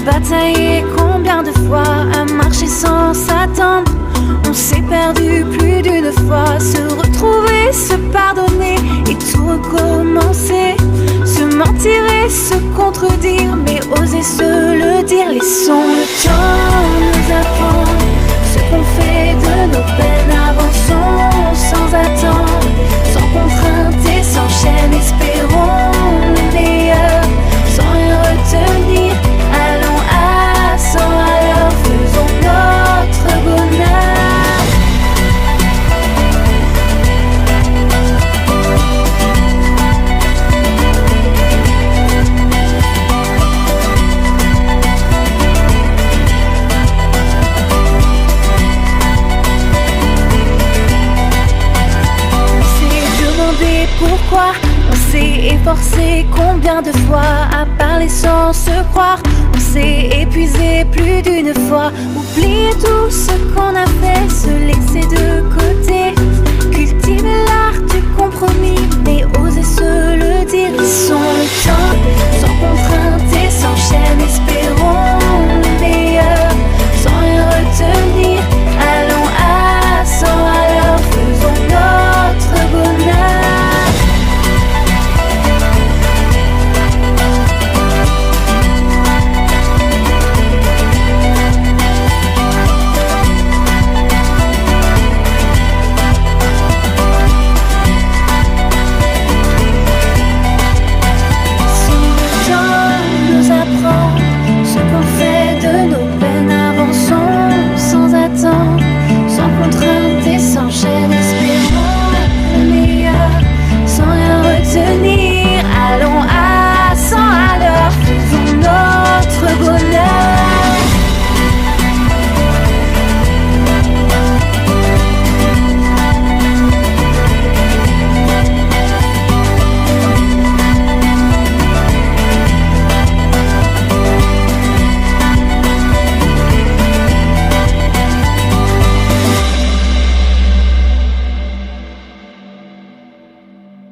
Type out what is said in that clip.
bataillé combien de fois, à marcher sans s'attendre. On s'est perdu plus d'une fois, se retrouver, se pardonner et tout recommencer. Se mentir et se contredire, mais oser se le dire. Laissons le temps nous apprendre ce qu'on fait de nos peines. Avançons sans attendre, sans contrainte et sans chaîne. Espérons le meilleur sans rien retenir. Allons à 100 à l'heure, faisons notre bonheur. Pourquoi on s'est efforcé combien de fois à parler sans se croire. On s'est épuisé plus d'une fois, oublier tout ce qu'on a fait, se laisser de côté. Cultiver l'art du compromis,